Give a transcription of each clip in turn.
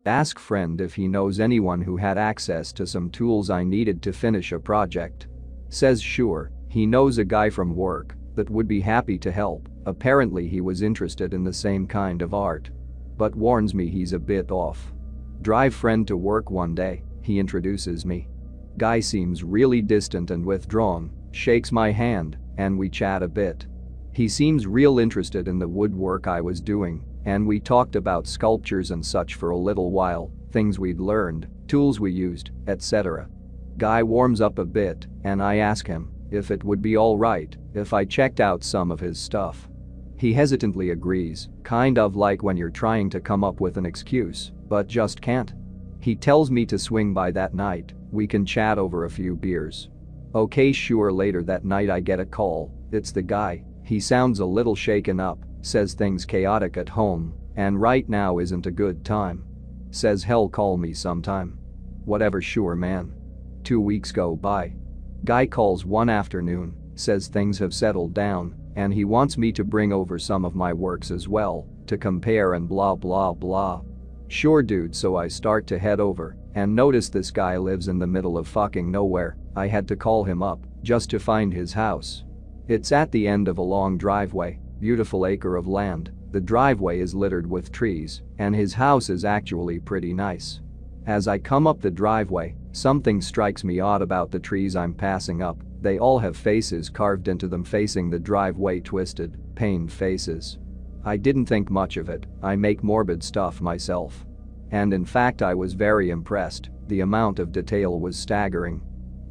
Ask friend if he knows anyone who had access to some tools I needed to finish a project. Says sure, he knows a guy from work that would be happy to help. Apparently he was interested in the same kind of art. But warns me he's a bit off. Drive friend to work one day, he introduces me. Guy seems really distant and withdrawn, shakes my hand, and we chat a bit. He seems real interested in the woodwork I was doing, and we talked about sculptures and such for a little while, things we'd learned, tools we used, etc. Guy warms up a bit, and I ask him if it would be alright if I checked out some of his stuff. He hesitantly agrees, kind of like when you're trying to come up with an excuse, but just can't. He tells me to swing by that night, we can chat over a few beers. Okay, sure. Later that night I get a call, it's the guy. He sounds a little shaken up, says things chaotic at home, and right now isn't a good time. Says hell, call me sometime. Whatever, sure man. 2 weeks go by. Guy calls one afternoon, says things have settled down, and he wants me to bring over some of my works as well, to compare and blah blah blah. Sure dude, so I start to head over, and notice this guy lives in the middle of fucking nowhere. I had to call him up, just to find his house. It's at the end of a long driveway, beautiful acre of land, the driveway is littered with trees, and his house is actually pretty nice. As I come up the driveway, something strikes me odd about the trees I'm passing up. They all have faces carved into them facing the driveway, twisted, pained faces. I didn't think much of it, I make morbid stuff myself. And in fact I was very impressed, the amount of detail was staggering.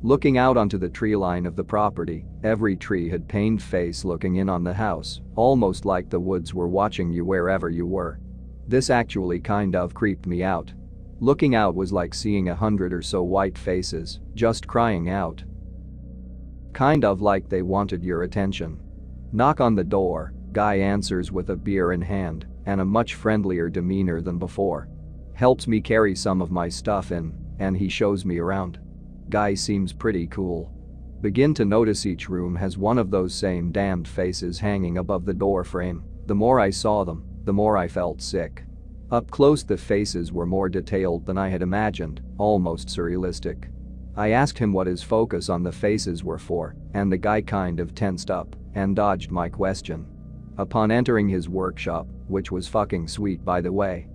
Looking out onto the tree line of the property, every tree had pained face looking in on the house, almost like the woods were watching you wherever you were. This actually kind of creeped me out. Looking out was like seeing 100 or so white faces, just crying out. Kind of like they wanted your attention. Knock on the door, guy answers with a beer in hand and a much friendlier demeanor than before. Helps me carry some of my stuff in, and he shows me around. Guy seems pretty cool. Begin to notice each room has one of those same damned faces hanging above the door frame. The more I saw them, the more I felt sick. Up close the faces were more detailed than I had imagined, almost surrealistic. I asked him what his focus on the faces were for, and the guy kind of tensed up and dodged my question. Upon entering his workshop, which was fucking sweet by the way,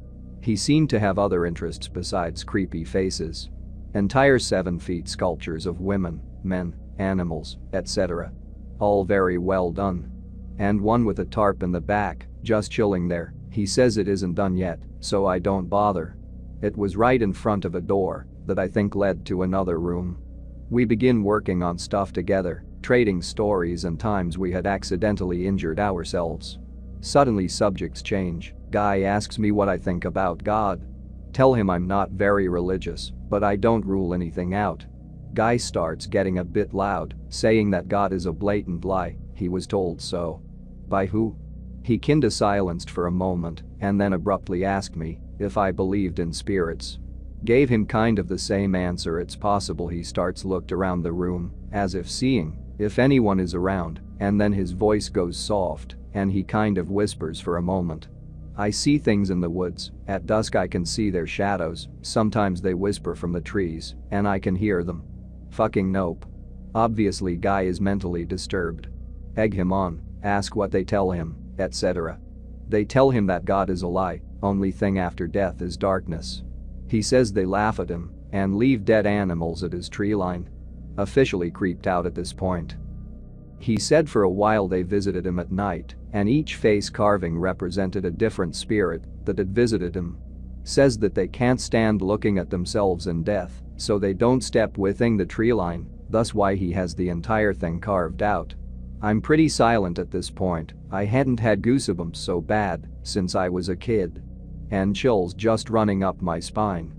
he seemed to have other interests besides creepy faces. Entire 7 feet sculptures of women, men, animals, etc. All very well done. And one with a tarp in the back, just chilling there. He says it isn't done yet, so I don't bother. It was right in front of a door that I think led to another room. We begin working on stuff together, trading stories and times we had accidentally injured ourselves. Suddenly subjects change. Guy asks me what I think about God. Tell him I'm not very religious, but I don't rule anything out. Guy starts getting a bit loud, saying that God is a blatant lie, he was told so. By who? He kinda silenced for a moment and then abruptly asked me if I believed in spirits. Gave him kind of the same answer. It's possible. He starts looked around the room, as if seeing if anyone is around, and then his voice goes soft and he kind of whispers for a moment. I see things in the woods, at dusk I can see their shadows, sometimes they whisper from the trees, and I can hear them. Fucking nope. Obviously guy is mentally disturbed. Egg him on, ask what they tell him, etc. They tell him that God is a lie, only thing after death is darkness. He says they laugh at him and leave dead animals at his tree line. Officially creeped out at this point. He said for a while they visited him at night, and each face carving represented a different spirit that had visited him. Says that they can't stand looking at themselves in death, so they don't step within the tree line, thus why he has the entire thing carved out. I'm pretty silent at this point. I hadn't had goosebumps so bad since I was a kid. And chills just running up my spine.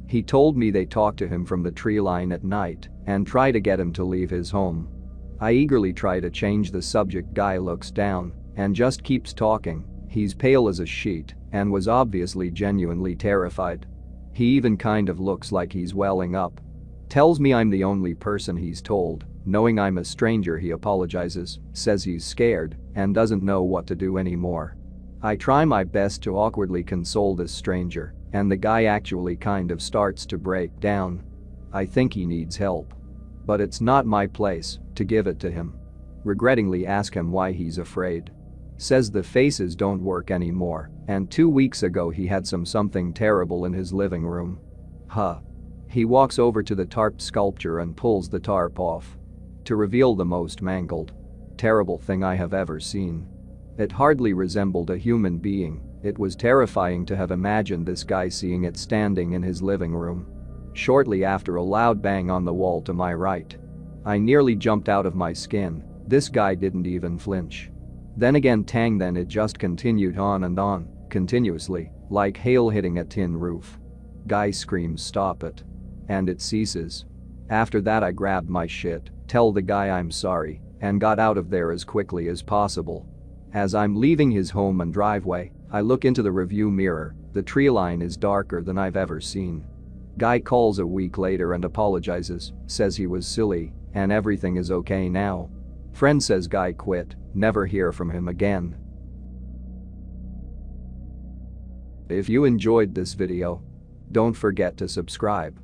He told me they talk to him from the tree line at night and try to get him to leave his home. I eagerly try to change the subject. Guy looks down and just keeps talking. He's pale as a sheet and was obviously genuinely terrified. He even kind of looks like he's welling up. Tells me I'm the only person he's told. Knowing I'm a stranger, he apologizes, says he's scared and doesn't know what to do anymore. I try my best to awkwardly console this stranger And the guy actually kind of starts to break down. I think he needs help. But it's not my place to give it to him. Regrettingly ask him why he's afraid. Says the faces don't work anymore, and 2 weeks ago he had something terrible in his living room. Huh. He walks over to the tarp sculpture and pulls the tarp off. To reveal the most mangled, terrible thing I have ever seen. It hardly resembled a human being. It was terrifying to have imagined this guy seeing it standing in his living room. Shortly after, a loud bang on the wall to my right. I nearly jumped out of my skin. This guy didn't even flinch. Then again tang, then it just continued on and on, continuously, like hail hitting a tin roof. Guy screams stop it. And it ceases. After that I grabbed my shit, tell the guy I'm sorry, and got out of there as quickly as possible. As I'm leaving his home and driveway, I look into the review mirror. The tree line is darker than I've ever seen. Guy calls a week later and apologizes, says he was silly, and everything is okay now. Friend says guy quit, never hear from him again. If you enjoyed this video, don't forget to subscribe.